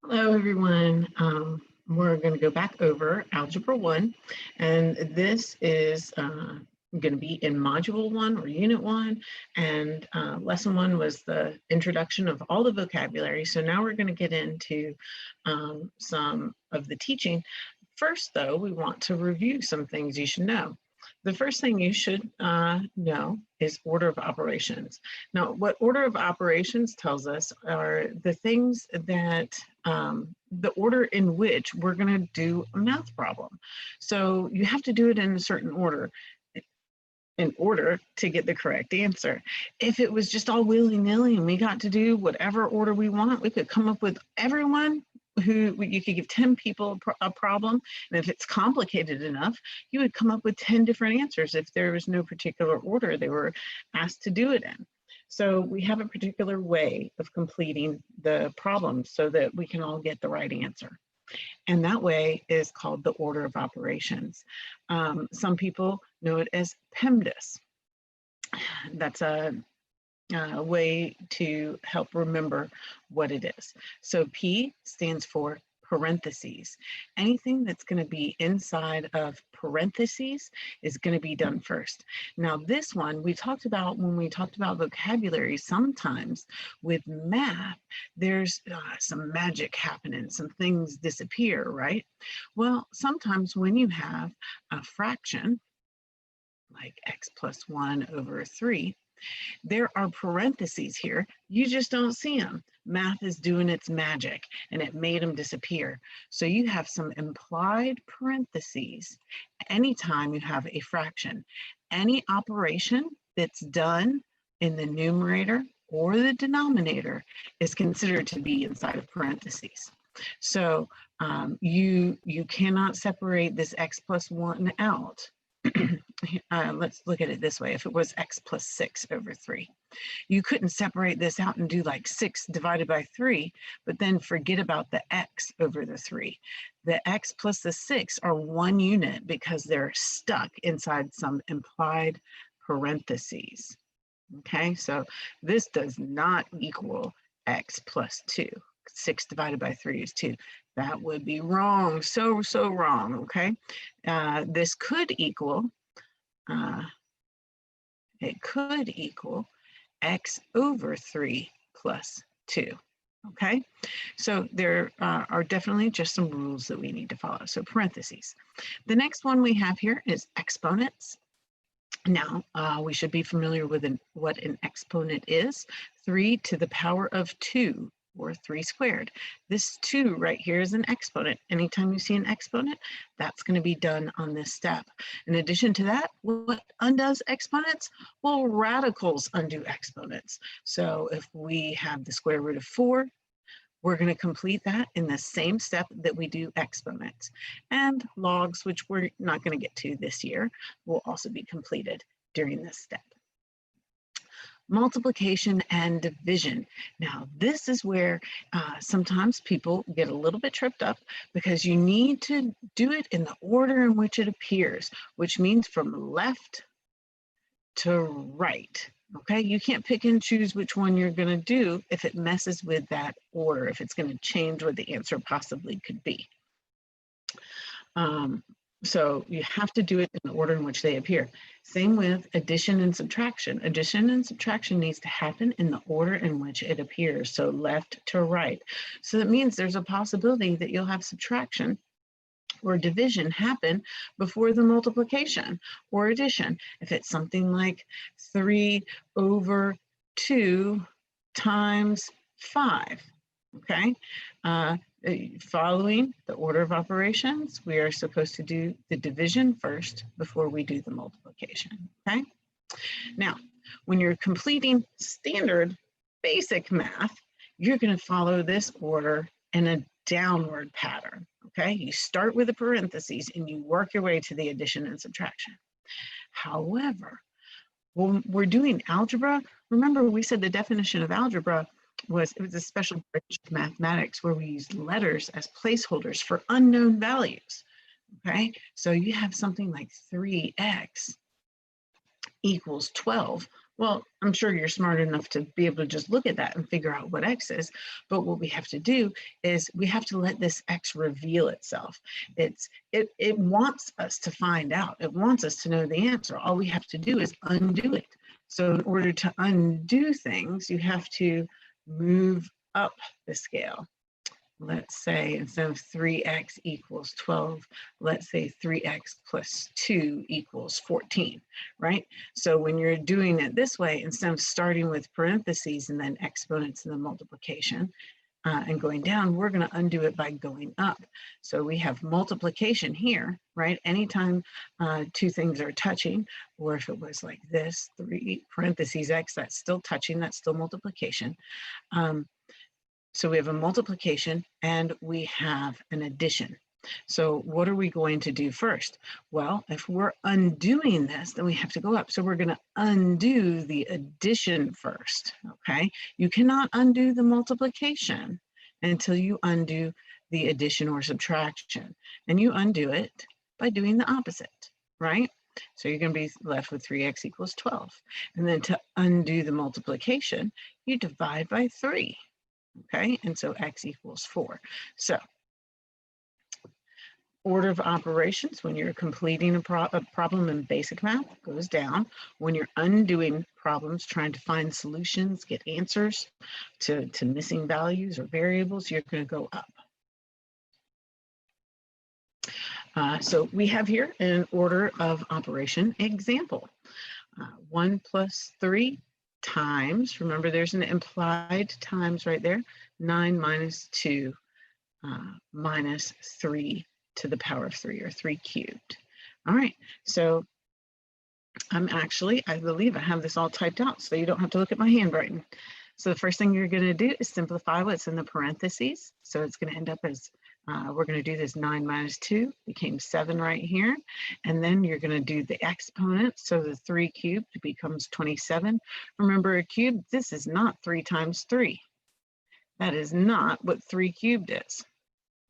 Hello, everyone. We're going to go back over Algebra 1, and this is going to be in Module 1 or Unit 1, and Lesson 1 was the introduction of all the vocabulary. So now we're going to get into some of the teaching. First, though, we want to review some things you should know. The first thing you should know is order of operations. Now, what order of operations tells us are the things that the order in which we're going to do a math problem. So you have to do it in a certain order in order to get the correct answer. If it was just all willy-nilly and we got to do whatever order we want, we could come up with everyone who you could give 10 people a problem, and if it's complicated enough, you would come up with 10 different answers if there was no particular order they were asked to do it in. So we have a particular way of completing the problem so that we can all get the right answer. And that way is called the order of operations. Some people know it as PEMDAS. That's a way to help remember what it is. So P stands for parentheses. Anything that's going to be inside of parentheses is going to be done first. Now this one we talked about when we talked about vocabulary. Sometimes with math, there's some magic happening, some things disappear, right? Well, sometimes when you have a fraction like x plus 1 over 3, there are parentheses here. You just don't see them. Math is doing its magic and it made them disappear. So you have some implied parentheses anytime you have a fraction. Any operation that's done in the numerator or the denominator is considered to be inside of parentheses. So you cannot separate this x plus 1 out. Let's look at it this way. If it was x plus 6 over 3, you couldn't separate this out and do like 6 divided by 3, but then forget about the x over the 3. The x plus the 6 are one unit because they're stuck inside some implied parentheses. Okay, so this does not equal x plus 2. 6 divided by 3 is 2. That would be wrong, so wrong, okay? This could equal, it could equal x over 3 plus 2, okay? So there are definitely just some rules that we need to follow, so parentheses. The next one we have here is exponents. Now, we should be familiar with what an exponent is. 3 to the power of 2. Or 3 squared. This 2 right here is an exponent. Anytime you see an exponent, that's going to be done on this step. In addition to that, what undoes exponents? Well, radicals undo exponents. So if we have the square root of 4, we're going to complete that in the same step that we do exponents. And logs, which we're not going to get to this year, will also be completed during this step. Multiplication and division. Now, this is where sometimes people get a little bit tripped up because you need to do it in the order in which it appears, which means from left to right. Okay, you can't pick and choose which one you're going to do if it messes with that order, if it's going to change what the answer possibly could be. So you have to do it in the order in which they appear. Same with addition and subtraction. Addition and subtraction needs to happen in the order in which it appears, so left to right. So that means there's a possibility that you'll have subtraction or division happen before the multiplication or addition. If it's something like 3 over 2 times 5, okay? Following the order of operations, we are supposed to do the division first before we do the multiplication, okay? Now, when you're completing standard basic math, you're going to follow this order in a downward pattern, okay? You start with the parentheses and you work your way to the addition and subtraction. However, when we're doing algebra, remember we said the definition of algebra was a special branch of mathematics where we use letters as placeholders for unknown values, okay? So you have something like 3x equals 12. Well, I'm sure you're smart enough to be able to just look at that and figure out what x is. But what we have to do is we have to let this x reveal itself. It wants us to find out. It wants us to know the answer. All we have to do is undo it. So in order to undo things, you have to move up the scale. Let's say instead of 3x equals 12, let's say 3x plus 2 equals 14, right? So when you're doing it this way, instead of starting with parentheses and then exponents and then multiplication and going down, we're going to undo it by going up. So we have multiplication here, right? Anytime two things are touching, or if it was like this, 3 parentheses x, that's still touching, that's still multiplication. So we have a multiplication and we have an addition. So what are we going to do first? Well, if we're undoing this, then we have to go up. So we're going to undo the addition first, okay? You cannot undo the multiplication until you undo the addition or subtraction. And you undo it by doing the opposite, right? So you're going to be left with 3x equals 12. And then to undo the multiplication, you divide by 3. Okay, and so x equals 4. So order of operations when you're completing a problem in basic math goes down. When you're undoing problems, trying to find solutions, get answers to missing values or variables, you're going to go up. So we have here an order of operation example. 1 plus 3 times, remember there's an implied times right there, 9 minus 2 minus 3 to the power of 3, or 3 cubed. All right, so I believe I have this all typed out so you don't have to look at my handwriting. So the first thing you're going to do is simplify what's in the parentheses. So it's going to end up as, we're going to do this 9 minus 2 became 7 right here. And then you're going to do the exponent. So the 3 cubed becomes 27. Remember a cube, this is not 3 times 3. That is not what 3 cubed is.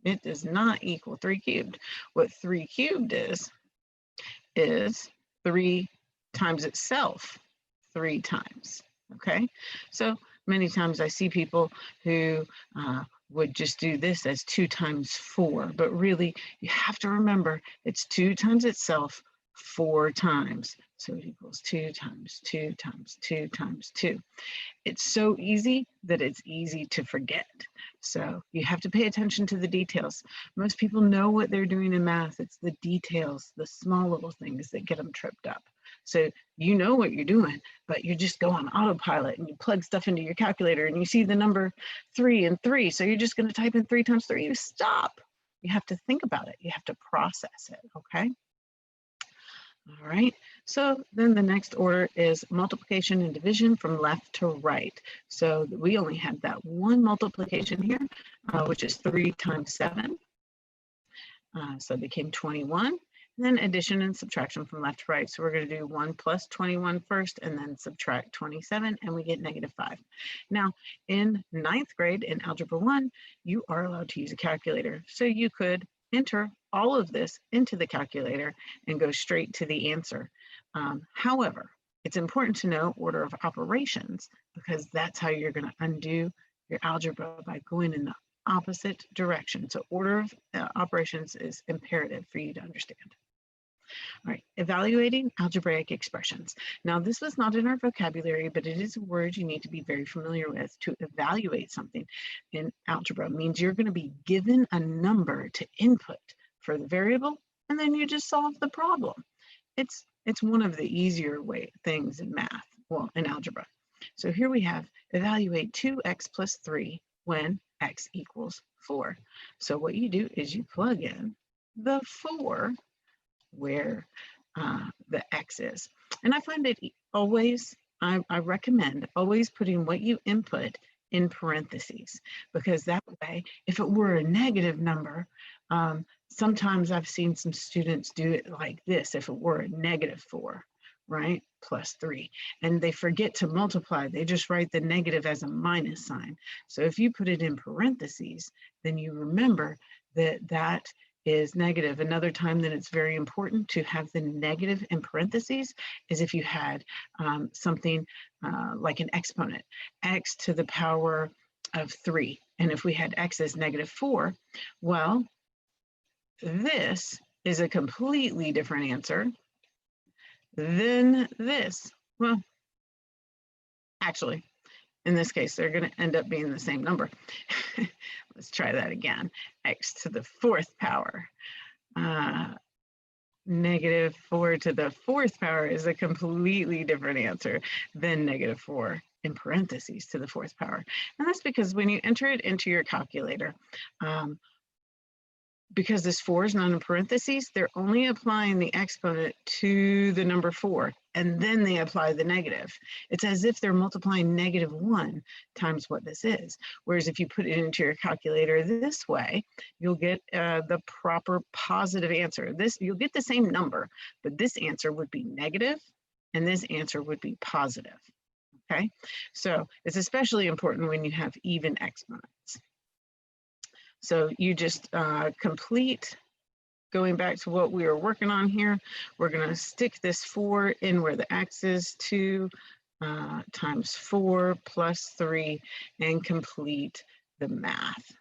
It does not equal 3 cubed. What 3 cubed is 3 times itself 3 times. Okay, so many times I see people who would just do this as 2 times 4, but really you have to remember it's 2 times itself 4 times. So it equals 2 times 2 times 2 times 2. It's so easy that it's easy to forget. So you have to pay attention to the details. Most people know what they're doing in math. It's the details, the small little things that get them tripped up. So you know what you're doing, but you just go on autopilot and you plug stuff into your calculator and you see the number 3 and 3. So you're just going to type in 3 times 3. You stop. You have to think about it. You have to process it, okay? All right, so then the next order is multiplication and division from left to right. So we only had that one multiplication here, which is 3 times 7. So it became 21. And then addition and subtraction from left to right. So we're going to do 1 plus 21 first and then subtract 27 and we get -5. Now in 9th grade in Algebra 1, you are allowed to use a calculator. So you could enter all of this into the calculator and go straight to the answer. However, it's important to know order of operations because that's how you're going to undo your algebra, by going in the opposite direction. So order of operations is imperative for you to understand. All right, evaluating algebraic expressions. Now, this was not in our vocabulary, but it is a word you need to be very familiar with. To evaluate something in algebra means you're going to be given a number to input for the variable, and then you just solve the problem. It's one of the easier things in math, well, in algebra. So here we have evaluate 2x plus 3 when x equals 4. So what you do is you plug in the 4 where the x is. And I find it always, I recommend always putting what you input in parentheses, because that way, if it were a negative number, sometimes I've seen some students do it like this, if it were a -4, right, plus 3, and they forget to multiply. They just write the negative as a minus sign. So if you put it in parentheses, then you remember that that is negative. Another time that it's very important to have the negative in parentheses is if you had something like an exponent, x to the power of 3. And if we had x as -4, well, this is a completely different answer than this. Well, actually, in this case, they're going to end up being the same number. Let's try that again. X to the 4th power. -4 to the 4th power is a completely different answer than -4 in parentheses to the 4th power. And that's because when you enter it into your calculator, because this 4 is not in parentheses, they're only applying the exponent to the number 4, and then they apply the negative. It's as if they're multiplying -1 times what this is. Whereas if you put it into your calculator this way, you'll get the proper positive answer. You'll get the same number, but this answer would be negative, and this answer would be positive. Okay, so it's especially important when you have even exponents. So you just complete, going back to what we were working on here, we're going to stick this 4 in where the x is, 2 times 4 plus 3, and complete the math.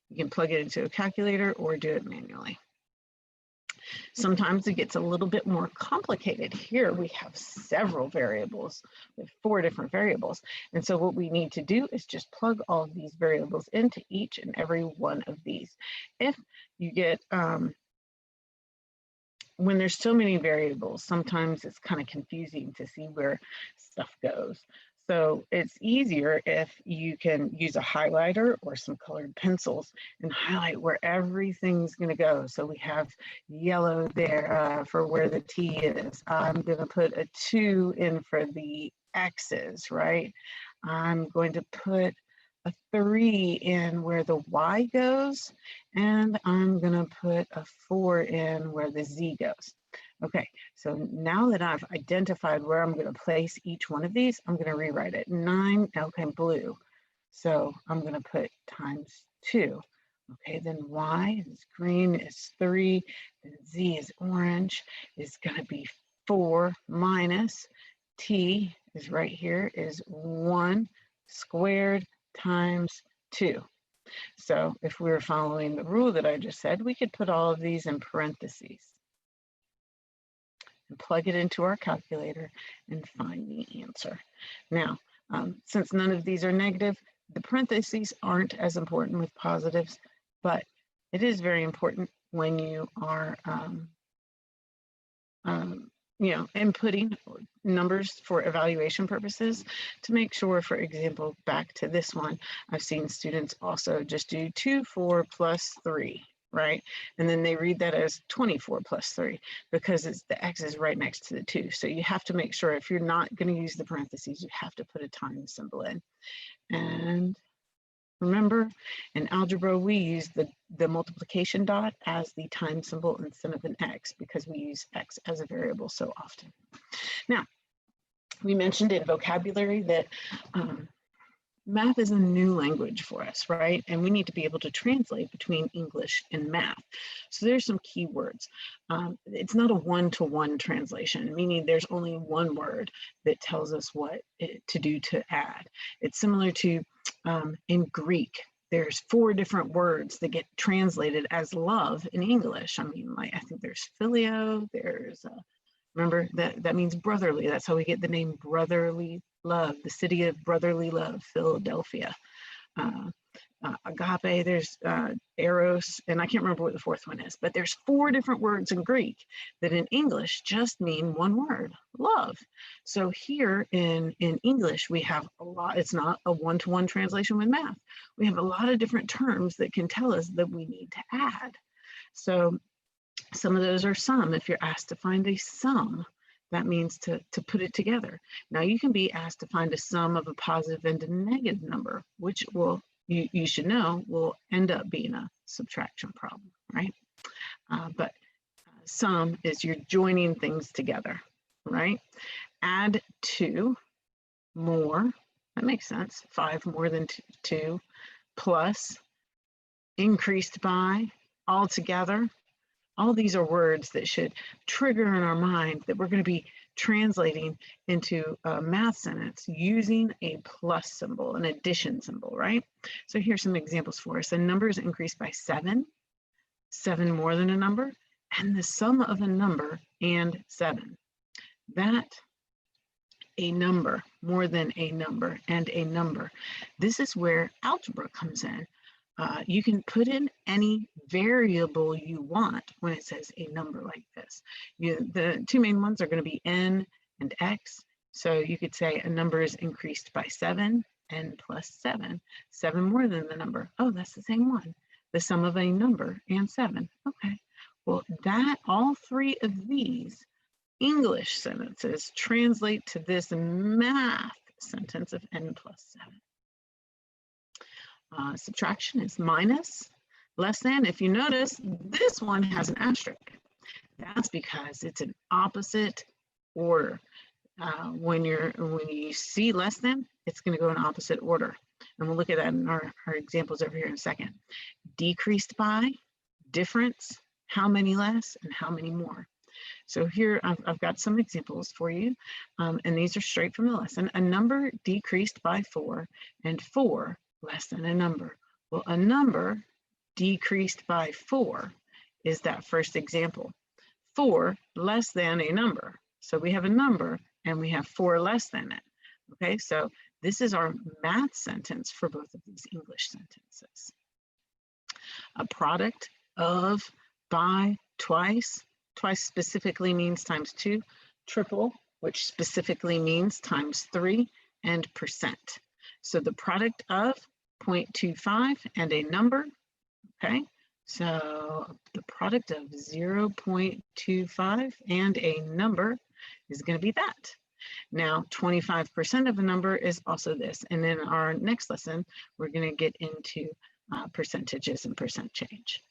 You can plug it into a calculator or do it manually. Sometimes it gets a little bit more complicated. Here we have several variables, with 4 different variables. And so what we need to do is just plug all of these variables into each and every one of these. If you get, when there's so many variables, sometimes it's kind of confusing to see where stuff goes. So it's easier if you can use a highlighter or some colored pencils and highlight where everything's going to go. So we have yellow there for where the t is. I'm going to put a 2 in for the x's, right? I'm going to put a 3 in where the y goes, and I'm going to put a 4 in where the z goes. Okay, so now that I've identified where I'm going to place each one of these, I'm going to rewrite it. 9, okay, blue. So I'm going to put times 2. Okay, then y is green, is 3, then z is orange, is going to be 4 minus t is right here, is 1 squared times 2. So if we were following the rule that I just said, we could put all of these in parentheses and plug it into our calculator and find the answer. Now, since none of these are negative, the parentheses aren't as important with positives, but it is very important when you are inputting numbers for evaluation purposes to make sure, for example, back to this one, I've seen students also just do 2, 4 plus 3, right? And then they read that as 24 plus 3 because the x is right next to the 2. So you have to make sure if you're not going to use the parentheses, you have to put a times symbol in. And remember, in algebra, we use the multiplication dot as the times symbol instead of an x because we use x as a variable so often. Now, we mentioned in vocabulary that math is a new language for us, right? And we need to be able to translate between English and math. So there's some key words. It's not a one-to-one translation, meaning there's only one word that tells us what to do to add. It's similar to in Greek, there's 4 different words that get translated as love in English. I mean, like, I think there's filio, there's, remember, that means brotherly. That's how we get the name brotherly love, the city of brotherly love, Philadelphia. Agape, there's eros, and I can't remember what the 4th one is, but there's 4 different words in Greek that in English just mean one word, love. So here in English, we have a lot, it's not a one-to-one translation with math. We have a lot of different terms that can tell us that we need to add. So some of those are sum. If you're asked to find a sum, that means to put it together. Now you can be asked to find a sum of a positive and a negative number, which will, you should know, will end up being a subtraction problem, right? But sum is you're joining things together, right? Add 2, more, that makes sense, 5 more than 2, plus, increased by, all together. All these are words that should trigger in our mind that we're going to be translating into a math sentence using a plus symbol, an addition symbol, right? So here's some examples for us. A number is increased by 7, 7 more than a number, and the sum of a number and 7. That a number, more than a number, and a number. This is where algebra comes in. You can put in any variable you want when it says a number like this. The two main ones are going to be n and x. So you could say a number is increased by 7, n plus 7. 7 more than the number. Oh, that's the same one. The sum of a number and 7. Okay. Well, all three of these English sentences translate to this math sentence of n plus 7. Subtraction is minus, less than. If you notice, this one has an asterisk. That's because it's an opposite order. When you see less than, it's going to go in opposite order. And we'll look at that in our examples over here in a second. Decreased by, difference, how many less, and how many more. So here I've got some examples for you, and these are straight from the lesson. A number decreased by 4, and 4 less than a number. Well, a number decreased by 4 is that first example. 4 less than a number. So we have a number and we have 4 less than it. Okay, so this is our math sentence for both of these English sentences. A product of, by, twice. Twice specifically means times 2. Triple, which specifically means times 3, and percent. So the product of 0.25 and a number, okay? So the product of 0.25 and a number is going to be that. Now, 25% of a number is also this. And in our next lesson, we're going to get into percentages and percent change.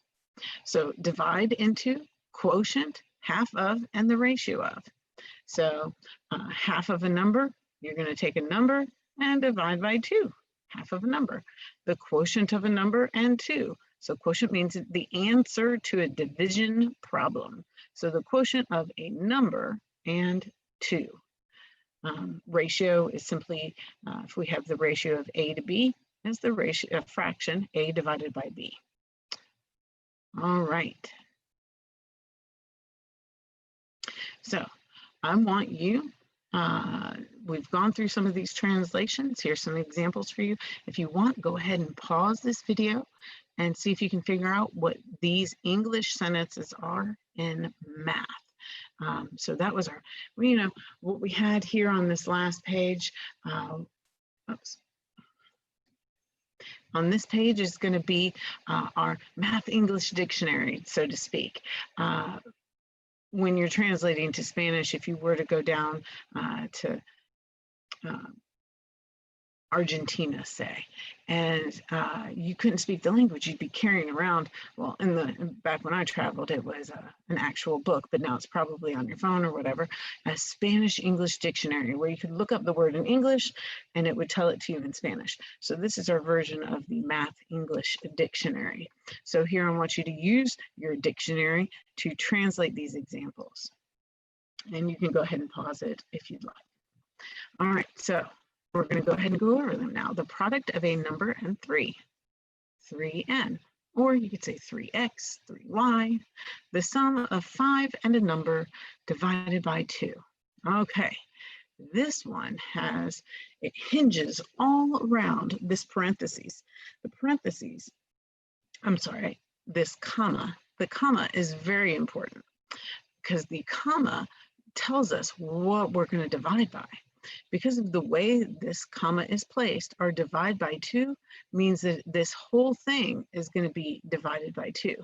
So divide into quotient, half of, and the ratio of. So half of a number, you're going to take a number and divide by 2, half of a number. The quotient of a number and 2. So quotient means the answer to a division problem. So the quotient of a number and 2. Ratio is simply, if we have the ratio of A to B, is the ratio of fraction A divided by B. All right. So I want you, we've gone through some of these translations. Here's some examples for you. If you want, go ahead and pause this video and see if you can figure out what these English sentences are in math. So that was our, what we had here on this last page. Oops. On this page is going to be our math English dictionary, so to speak. When you're translating to Spanish, if you were to go down to Argentina, say, and you couldn't speak the language, you'd be carrying around, well, back when I traveled, it was an actual book, but now it's probably on your phone or whatever, a Spanish English dictionary where you could look up the word in English and it would tell it to you in Spanish. So this is our version of the math English dictionary. So here I want you to use your dictionary to translate these examples. And you can go ahead and pause it if you'd like. All right, so we're going to go ahead and go over them now. The product of a number and 3, 3n, or you could say 3x, 3y. The sum of 5 and a number divided by 2. Okay, this one it hinges all around this parentheses. The parentheses, I'm sorry, this comma. The comma is very important because the comma tells us what we're going to divide by. Because of the way this comma is placed, our divide by 2 means that this whole thing is going to be divided by 2.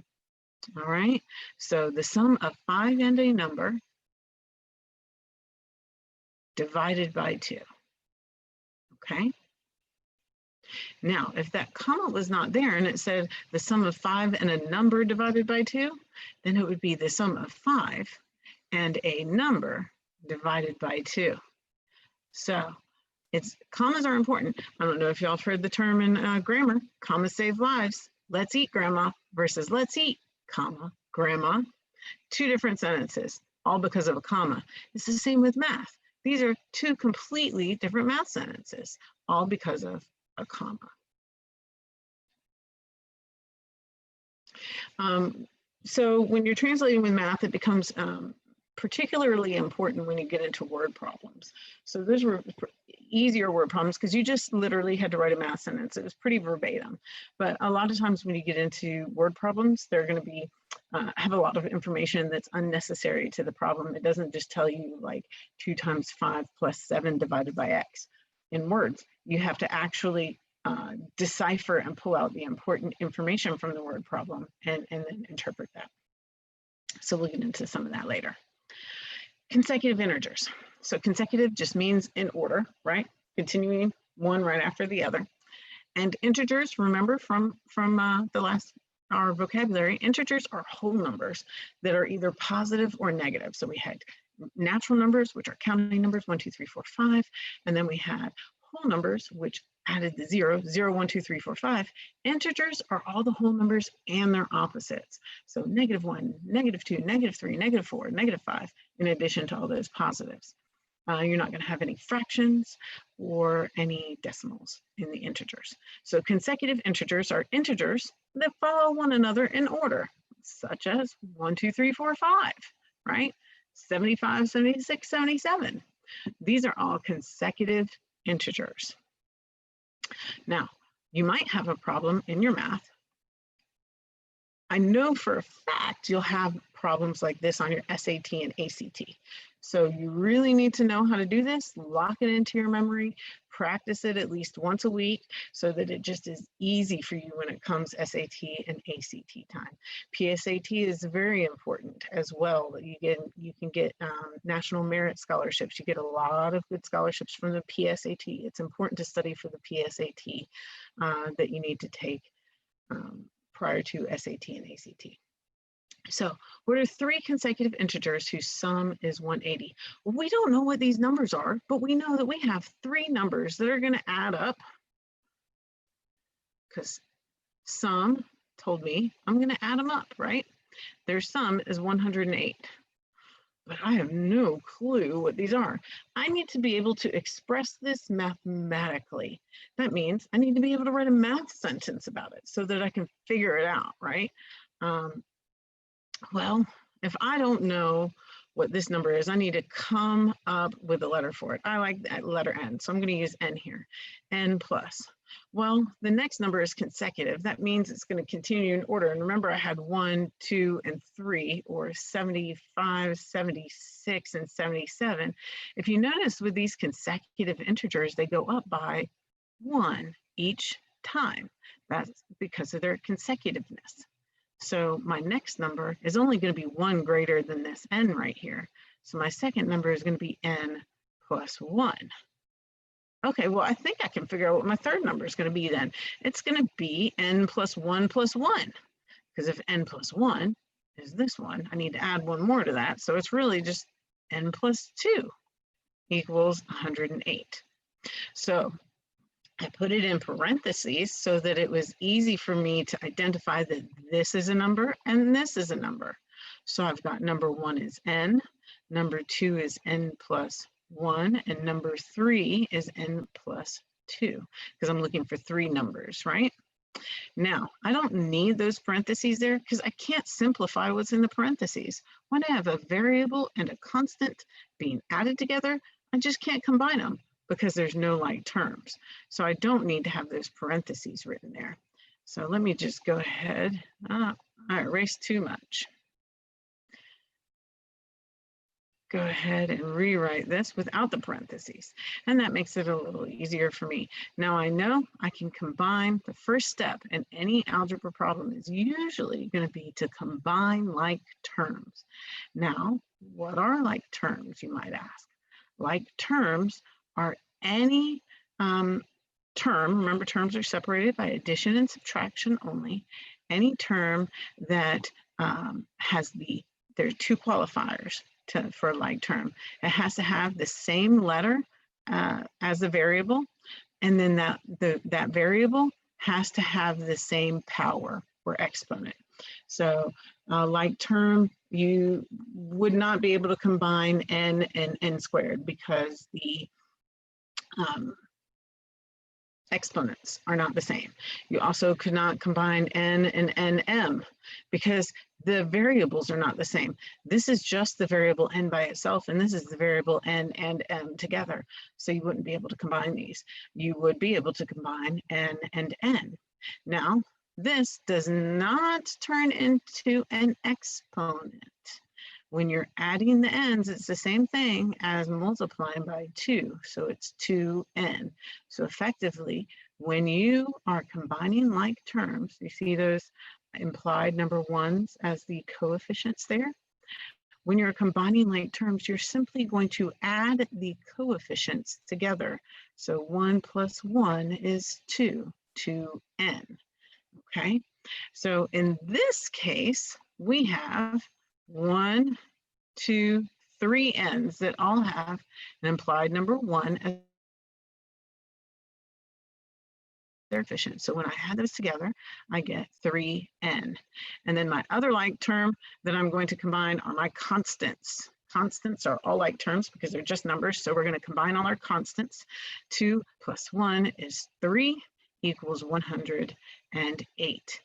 All right, so the sum of 5 and a number divided by 2. Okay. Now, if that comma was not there and it said the sum of 5 and a number divided by 2, then it would be the sum of 5 and a number divided by 2. So commas are important. I don't know if y'all have heard the term in grammar, commas save lives. Let's eat, grandma, versus let's eat, comma, grandma, two different sentences, all because of a comma. It's the same with math. These are two completely different math sentences, all because of a comma. So when you're translating with math, it becomes particularly important when you get into word problems. So those were easier word problems because you just literally had to write a math sentence. It was pretty verbatim. But a lot of times when you get into word problems, they're going to be have a lot of information that's unnecessary to the problem. It doesn't just tell you like 2 times 5 plus 7 divided by x in words. You have to actually decipher and pull out the important information from the word problem and then interpret that. So we'll get into some of that later. Consecutive integers. So consecutive just means in order, right? Continuing one right after the other. And integers, remember from our vocabulary, integers are whole numbers that are either positive or negative. So we had natural numbers, which are counting numbers, 1, 2, 3, 4, 5. And then we had whole numbers, which added the 0, 0, 1, 2, 3, 4, 5. Integers are all the whole numbers and their opposites. So -1, -2, -3, -4, -5, in addition to all those positives. You're not going to have any fractions or any decimals in the integers. So consecutive integers are integers that follow one another in order, such as 1, 2, 3, 4, 5, right? 75, 76, 77. These are all consecutive integers. Now, you might have a problem in your math. I know for a fact you'll have problems like this on your SAT and ACT. So you really need to know how to do this, lock it into your memory, practice it at least once a week so that it just is easy for you when it comes SAT and ACT time. PSAT is very important as well. You can get national merit scholarships. You get a lot of good scholarships from the PSAT. It's important to study for the PSAT that you need to take prior to SAT and ACT. So what are 3 consecutive integers whose sum is 180? Well, we don't know what these numbers are, but we know that we have 3 numbers that are going to add up because sum told me I'm going to add them up, right? Their sum is 108. But I have no clue what these are. I need to be able to express this mathematically. That means I need to be able to write a math sentence about it so that I can figure it out, right? Well, if I don't know what this number is, I need to come up with a letter for it. I like that letter N, so I'm going to use N here. N plus. Well, the next number is consecutive. That means it's going to continue in order. And remember, I had 1, 2, and 3, or 75, 76, and 77. If you notice with these consecutive integers, they go up by 1 each time. That's because of their consecutiveness. So my next number is only going to be 1 greater than this N right here. So my second number is going to be N plus 1. Okay, well, I think I can figure out what my third number is going to be then. It's going to be N plus 1 plus 1. Because if N plus 1 is this one, I need to add 1 more to that. So it's really just N plus 2 equals 108. So I put it in parentheses so that it was easy for me to identify that this is a number and this is a number. So I've got number 1 is N, number 2 is N plus 1, and number 3 is N plus 2, because I'm looking for 3 numbers, right? Now, I don't need those parentheses there because I can't simplify what's in the parentheses. When I have a variable and a constant being added together, I just can't combine them because there's no like terms. So I don't need to have those parentheses written there. So let me just go ahead. I erased too much. Go ahead and rewrite this without the parentheses. And that makes it a little easier for me. Now I know I can combine. The first step in any algebra problem is usually going to be to combine like terms. Now, what are like terms, you might ask? Like terms are any term, remember terms are separated by addition and subtraction only, any term that has there are 2 qualifiers for a like term. It has to have the same letter as the variable, and then that variable has to have the same power or exponent. So like term, you would not be able to combine n and n squared because the exponents are not the same. You also could not combine n and nm because the variables are not the same. This is just the variable n by itself, and this is the variable n and m together. So you wouldn't be able to combine these. You would be able to combine n and n. Now, this does not turn into an exponent. When you're adding the n's, it's the same thing as multiplying by 2. So it's 2n. So effectively, when you are combining like terms, you see those implied number ones as the coefficients there? When you're combining like terms, you're simply going to add the coefficients together. So 1 plus 1 is 2, 2n. Okay, so in this case, we have 1, 2, 3 n's that all have an implied number 1 as their coefficient. So when I add those together, I get 3n. And then my other like term that I'm going to combine are my constants. Constants are all like terms because they're just numbers. So we're going to combine all our constants. 2 plus 1 is 3 equals 108.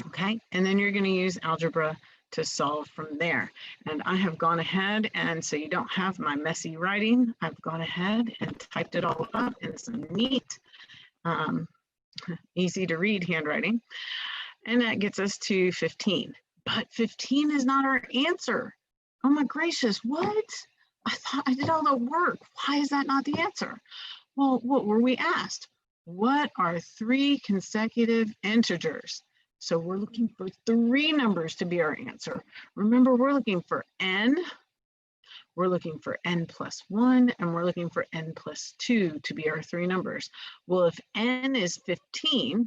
Okay, and then you're going to use algebra to solve from there. And I have gone ahead, and so you don't have my messy writing, I've gone ahead and typed it all up in some neat, easy to read handwriting. And that gets us to 15. But 15 is not our answer. Oh my gracious, what? I thought I did all the work. Why is that not the answer? Well, what were we asked? What are 3 consecutive integers? So we're looking for 3 numbers to be our answer. Remember, we're looking for n, we're looking for n plus 1, and we're looking for n plus 2 to be our 3 numbers. Well, if n is 15,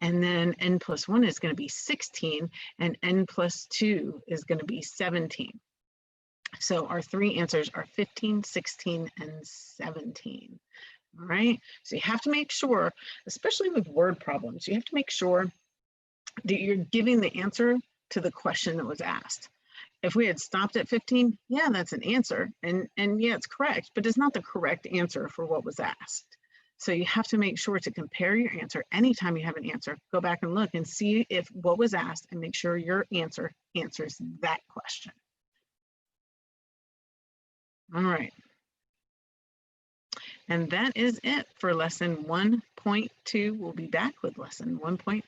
and then n plus 1 is going to be 16, and n plus 2 is going to be 17. So our 3 answers are 15, 16, and 17. All right, so you have to make sure, especially with word problems, you have to make sure that you're giving the answer to the question that was asked. If we had stopped at 15, yeah, that's an answer, and yeah, it's correct, but it's not the correct answer for what was asked. So you have to make sure to compare your answer. Anytime you have an answer, go back and look and see if what was asked and make sure your answer answers that question. All right. And that is it for lesson 1.2. We'll be back with lesson 1.3.